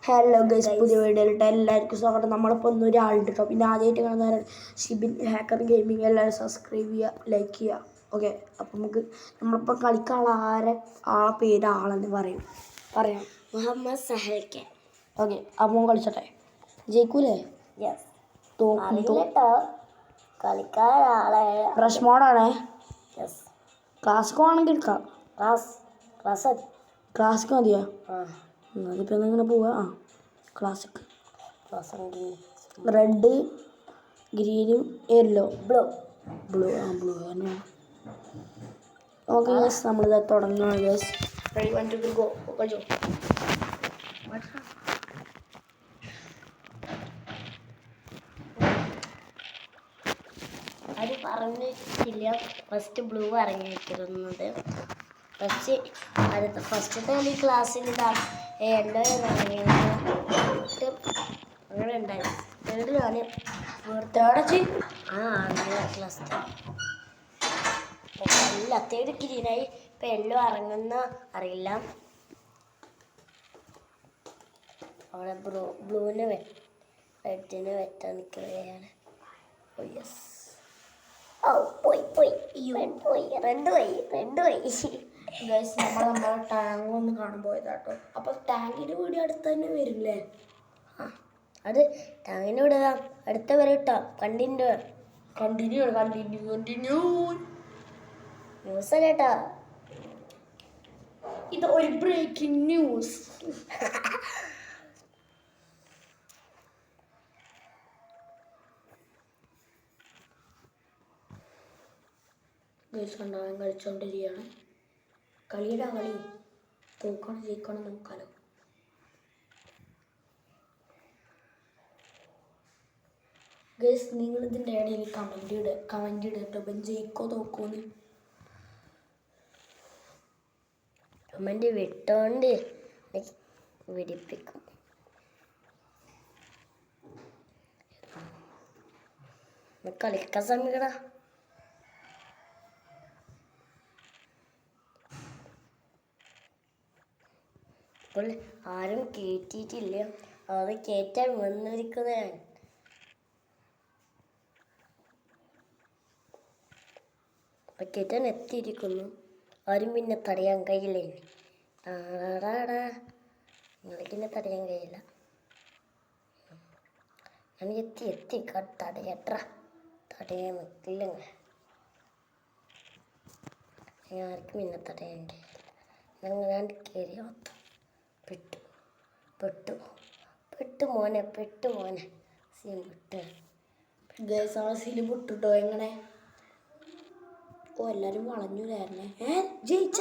Hello guys, പുതിയ വീഡിയോയിലിട്ട് എല്ലാവർക്കും സ്വാഗതം. നമ്മളിപ്പോൾ ഒരാളുണ്ട് കേട്ടോ. പിന്നെ ആദ്യമായിട്ട് കാണുന്നവരാണ് ഷിബിൻ ഹാക്കർ ഗെയിമിങ്. എല്ലാവരും സബ്സ്ക്രൈബ് ചെയ്യുക, ലൈക്ക് ചെയ്യുക. ഓക്കെ, അപ്പം നമ്മളിപ്പോൾ കളിക്കാനുള്ള ആളെ പേര് ആളെന്ന് പറയാം മുഹമ്മദ് സഹൽക്ക്. ഓക്കെ, അപ്പോൾ കളിച്ചോട്ടെ. ജയിക്കൂലേ? കളിക്കാരാളെ റഷ് മോഡാണേ. ക്ലാസ്സിക്ക് വേണമെങ്കിൽ എടുക്കാം. ക്ലാസ്സിക്ക് മതിയോ? അതിപ്പോൾ എങ്ങനെ പോവാ? ക്ലാസ്സിക്ക്. റെഡ്, ഗ്രീനും യെല്ലോ, ബ്ലൂ തന്നെയാണ്. ഓക്കെ ഗൈസ്, നമ്മളിത് തുടങ്ങുകയാണ് ഗൈസ്. Ready 1 2 3 go. കളിച്ചോ. അത് പറഞ്ഞിട്ടില്ല. ഫസ്റ്റ് ബ്ലൂ ഇറങ്ങിയിരിക്കുന്നത്. ഫസ്റ്റത്തെ കളി ക്ലാസ്സിൽ യെല്ലോ ഇറങ്ങിയിട്ട് അങ്ങനെ ഉണ്ടായി. തേർഡ് കളി തേർഡ് ക്ലാസ് അല്ല, തേർഡ് ഗ്രീനായി. ഇപ്പം യെല്ലോ ഇറങ്ങുന്ന അറിയില്ല. അവിടെ ബ്ലൂവിന് റെഡിന് വെട്ടാൻ നിൽക്കുകയാണ്. റെഡ് പോയി. ഗൈസ്, നമ്മളെ ടാങ്ക് ഒന്ന് കാണാൻ പോയതാട്ടോ. അപ്പോൾ ടാങ്കിൻ്റെ വീഡിയോ അടുത്ത് തന്നെ വരില്ലേ? അത് ടാങ്കിൻ്റെ വീട് അടുത്ത വരെ ഇട്ടോ. കണ്ടിന്യൂ ന്യൂസ് അല്ല കേട്ടോ, ഇത് ഒരു ബ്രേക്കിംഗ് ന്യൂസ്. ഗൈസ്, കണ്ടാൽ കളിച്ചോണ്ടിരിക്കുകയാണ്. കളി തോക്കണം ജയിക്കണം നോക്കാലോ. ഗൈസ്, നിങ്ങൾ ഇതിൻ്റെ ഇടയിൽ കമൻറ്റ് ഇടട്ടോ. ഇപ്പം ജയിക്കോ തോക്കോന്ന്. കമൻറ്റ് വിട്ടോണ്ട് വിടിപ്പിക്കും. കളിക്കാൻ ശ്രമിക്കടാ. ഇപ്പോൾ ആരും കയറ്റിയിട്ടില്ല. അത് കയറ്റാൻ വന്നിരിക്കുന്നതാണ്. കയറ്റാൻ എത്തിയിരിക്കുന്നു. ആരും പിന്നെ തടയാൻ കഴിയില്ല. നിങ്ങൾക്കിന്നെ തടയാൻ കഴിയില്ല. ഞാൻ എത്തി തടയാൻ നിൽക്കില്ല. ആർക്കും പിന്നെ തടയാൻ കഴിയില്ല. ഞാൻ കയറി പെട്ടു മോനെ സീൻ വിട്ട്. ഗൈസ്, നമ്മൾ സിലി വിട്ടുട്ടോ. എങ്ങനെ? എല്ലാരും വളഞ്ഞൂലായിരുന്നേ. ജയിച്ച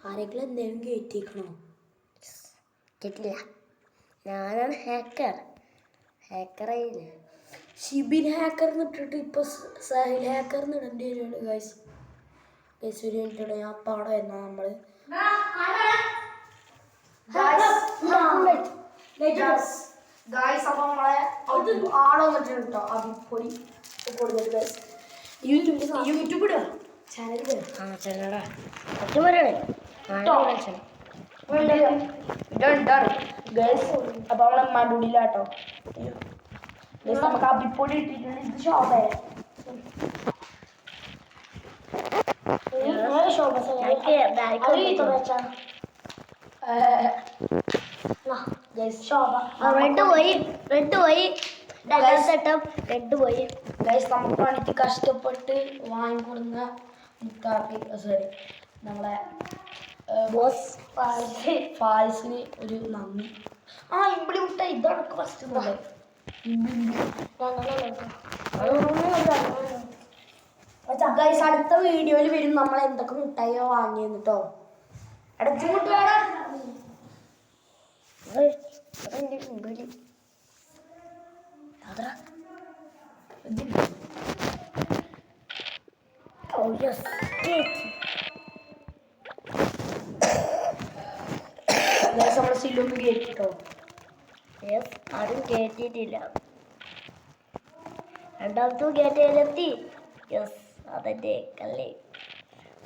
ആരെങ്കിലും എന്തെങ്കിലും കയറ്റിക്കണോ? കേട്ടില്ല. ഞാനാണ് ഹാക്കറായില്ലേ. ഷിബിൻ ഹാക്കർ ഇട്ടിട്ട് ഇപ്പൊ സാഹിൽ ഹാക്കർ ഇടേണ്ടി വരുന്നുണ്ട്. ഗൈസ് ഒരു മിനിറ്റ്, ഞാൻ പാടെ വരുന്ന നമ്മള് അപ്പൊ നമ്മളെ ആളെ വന്നിട്ടുണ്ട് കേട്ടോ. അഭിപ്പൊടി കൊടുത്തിട്ട് ഗൈസ് യൂട്യൂബ് ഇടുക, ചാനൽ ഗൈസ്. അപ്പൊ നമ്മളെ മടുടിയിലാട്ടോ. നമുക്ക് അഭിപ്പൊടി ഇട്ടിട്ടുണ്ട്. ഇത് ശോഭ റെഡ് പോയി. ഗൈസ്, നമുക്ക് വേണ്ടിയിട്ട് കഷ്ടപ്പെട്ട് വാങ്ങിക്കൊടുന്ന നമ്മളെ ഫാൽസിന് ഒരു നന്ദി. ഇമ്പിളി മുട്ട ഇതാണ് ഫസ്റ്റ്. ഗൈസ്, അടുത്ത വീഡിയോയിൽ വരും നമ്മൾ എന്തൊക്കെ മുട്ടായിയോ വാങ്ങിയെന്ന് കേട്ടോ. അടച്ചു മുട്ടാണ്. നമ്മളെ സിലൊന്ന് കേട്ടോ. ആരും കയറ്റിയിട്ടില്ല. രണ്ടാമത്തെ കയറ്റിയിലെത്തി. അതെന്റെ കളി.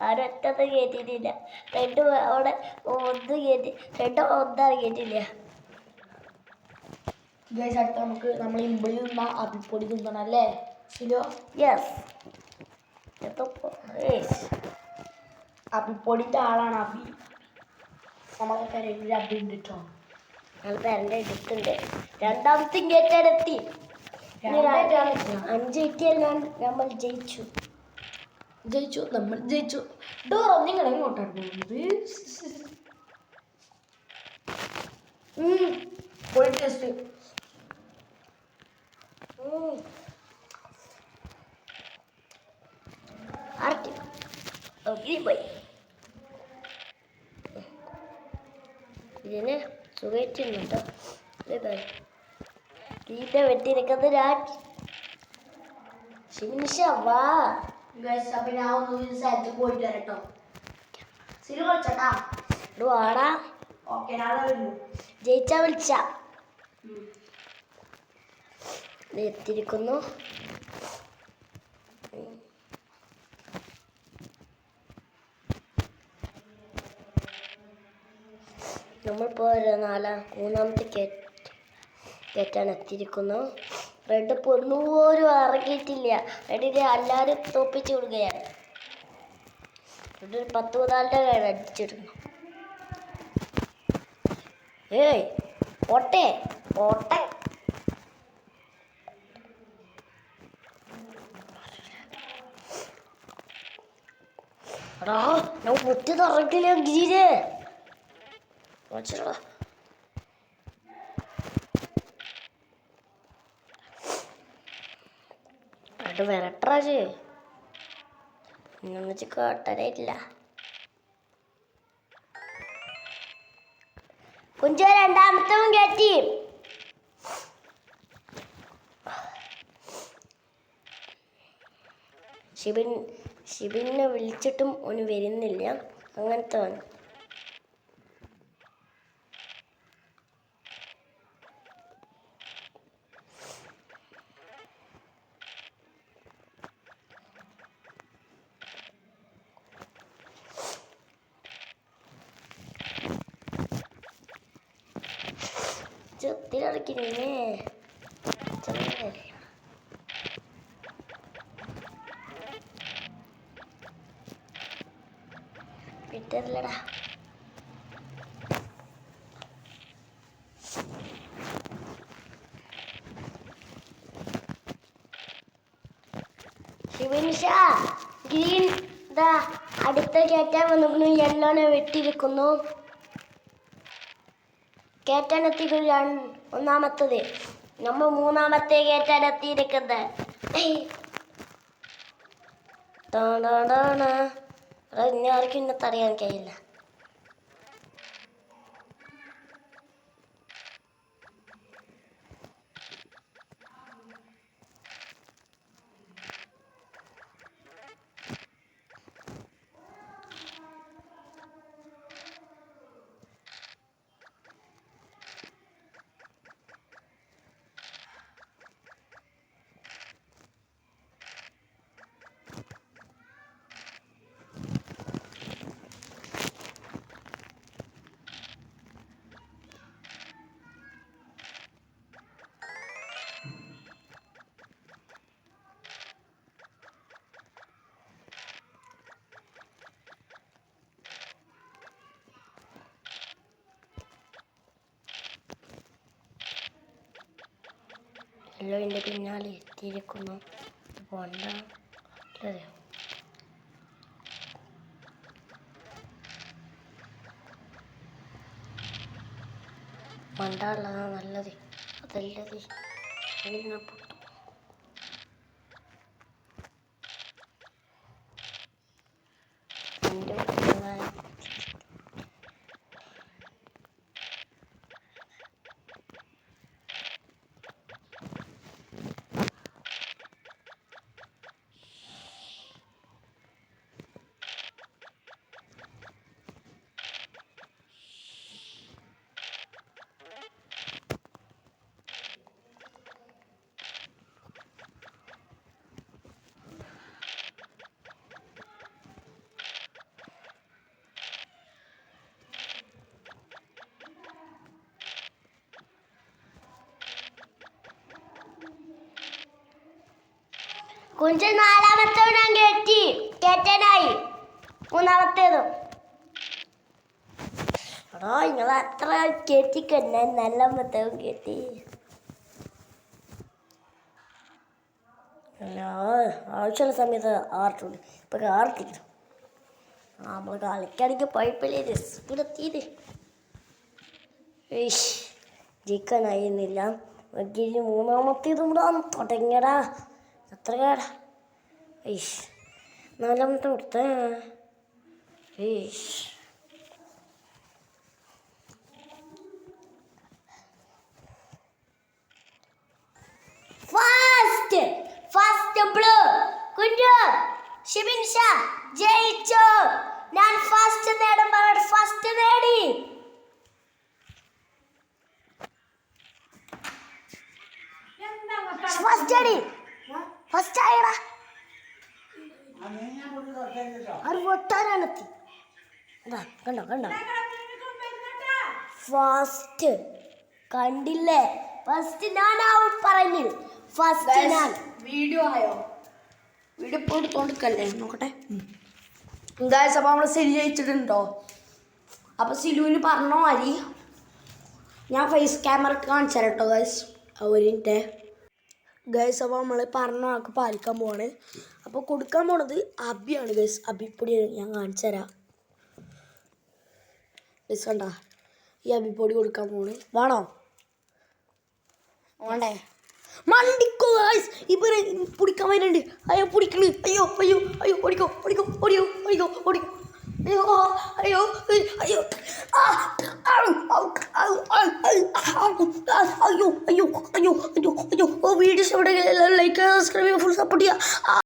ആരൊറ്റത് കേട്ടിട്ടില്ല. റെഡ് അവിടെ ഒന്ന് കേട്ടി, റെഡ് ഒന്നാണ് കേട്ടില്ല. ഗൈസ് അടുത്ത നമുക്ക് നമ്മൾ ഇമ്പിളി നിന്ന അപ്പിപ്പൊടി തിന്നണം അല്ലേ ശരിയോ? യെസ്. അപ്പിപ്പൊടിന്റെ ആളാണ് അബി. നമ്മളെ കരയിൽ അബി ഉണ്ട് കേട്ടോ. ഞങ്ങൾ പേരൻ്റെ എടുത്തുണ്ട്. രണ്ടാമത്തെ ഗേറ്റാണെത്തി. 5 കിട്ടിയാൽ നമ്മൾ ജയിച്ചു. നമ്മൾ ജയിച്ചു. ഡോർ നിങ്ങൾ എങ്ങോട്ടാണ് പോകുന്നത്? പൊടി ടേസ്റ്റ്. ഇതിന് സുഖിച്ചുണ്ടോ? തീറ്റ വെട്ടിയിരിക്കുന്നത് ഞാൻ. വാ. അപ്പൊ ഞാൻ ഒന്ന് സ്ഥലത്ത് പോയിട്ട് വരട്ടോ. സിലു കളിച്ചട്ടാ. വാടാ. ഓക്കെ നാളെ വരുന്നു. ജയിച്ചാ വിളിച്ച എത്തിയിരിക്കുന്നു. നമ്മളിപ്പോൾ മൂന്നാമത്തെ കേറ്റാണ് എത്തിയിരിക്കുന്നു. റെഡ് ഇപ്പോൾ ഒന്നുപോലും ഇറങ്ങിയിട്ടില്ല. റെഡിനെ എല്ലാവരും തോപ്പിച്ച് വിടുകയാണ്. റെഡ് 10-14 കയ്യിൽ അടിച്ചിടുന്നു. ഏയ് ഓട്ടെ ഓട്ടെ. എടാ ഞാൻ മുറ്റ തുറക്കില്ല ഗിരിയെ. അത് വരട്ടാജ് ഇങ്ങനെ കേട്ടറിയില്ല. കുഞ്ച രണ്ടാമത്തവും കയറ്റി. ഷിബിനെ വിളിച്ചിട്ടും ഓന് വരുന്നില്ല. അങ്ങനത്തെ വന്നു. ചെത്തിലടക്കില്ലേ വിട്ടല്ലടാ. ശിവൻഷാ ഗ്രീൻ ദാ അടുത്ത കയറ്റാൻ വന്നു. യെല്ലോനെ വെട്ടിയിരിക്കുന്നു. കയറ്റാനെത്തി ഒന്നാമത്തത്. നമ്മൾ മൂന്നാമത്തെ കയറ്റാനെത്തിയിരിക്കുന്നത്. ഇനി ആർക്കും ഇന്നത്തെ അറിയാൻ കഴിയില്ല. യെല്ലോ എൻ്റെ പിന്നാലെ എത്തിയിരിക്കുന്നു. പോണ്ട മണ്ടുള്ളതാണ് നല്ലത്. അതല്ലത് പൊട്ടും. എൻ്റെ കുഞ്ചൻ നാലാമത്തെ ഞാൻ കേറ്റാനായി മൂന്നാമത്തേതും എടാ നിങ്ങൾ അത്ര കേറ്റിക്കന്നെ നാലാമത്തേതും കേട്ടി ആവശ്യമുള്ള സമയത്ത് ആർട്ടുണ്ട് ഇപ്പൊ ആർത്തിക്കണം നമ്മൾ കളിക്കാണെങ്കിൽ പൈപ്പില്ലേ രസത്തിലെത്തിയത് ജിക്കാനായിരുന്നില്ല മൂന്നാമത്തേതും കൂടെ തുടങ്ങിയടാ അത്ര കേടാ നാലാമത്തെ കൊടുത്ത ഫസ്റ്റ് ബ്ലൂ കുഞ്ഞു ഷിബിൻ ഷാ ജയിച്ചു ഞാൻ ഫസ്റ്റ് നേടും പറഞ്ഞിട്ട് ഫസ്റ്റ് നേടി ഫസ്റ്റ് അടി ഫസ്റ്റ് ആയടാ അത് പൊട്ടാനാണെത്തി കണ്ടോ കണ്ടോ ഫസ്റ്റ് കണ്ടില്ലേ ഫസ്റ്റ് ഞാൻ ഔട്ട് പറഞ്ഞു ഫസ്റ്റ് ഞാൻ വീഡിയോ ആയോ വീഡിയോ ഇപ്പോൾ എടുത്തോണ്ടിരിക്കല്ലേ നോക്കട്ടെ ഗൈസ് അപ്പോൾ നമ്മൾ സിലു ജയിച്ചിട്ടുണ്ടോ അപ്പോൾ സിലുവിന് പറഞ്ഞ മാതിരി ഞാൻ ഫേസ് ക്യാമറ കാണിച്ചു തരാം കേട്ടോ ഗൈസ് അവരിൻ്റെ ഗൈസ് അപ്പോൾ നമ്മൾ പറഞ്ഞ ആൾക്ക് പാലിക്കാൻ പോവാണ് അപ്പോൾ കൊടുക്കാൻ പോണത് അബിയാണ് ഗൈസ് അബിപ്പൊടി ഞാൻ കാണിച്ചു തരാം ഗൈസ് കണ്ട ഈ അബിപ്പൊടി കൊടുക്കാൻ പോണ് വേണോ വേണ്ടേ മണ്ടിക്കോ ഗൈസ് ഇവരെ പിടിക്കാൻ വരുന്നുണ്ട് അയ്യോ പിടിക്കണ് അയ്യോ അയ്യോ അയ്യോ ഓടിക്കോ ഓടിക്കോ ഓടിയോ ഓടിക്കോ ഓടിക്കോ അയ്യോ അയ്യോ അയ്യോ അയ്യോ അയ്യോ അയ്യോ അയ്യോ അയ്യോ വീഡിയോസ് ഇവിടെ ലൈക്ക് സബ്സ്ക്രൈബ് ഫുൾ സപ്പോർട്ട് ചെയ്യുക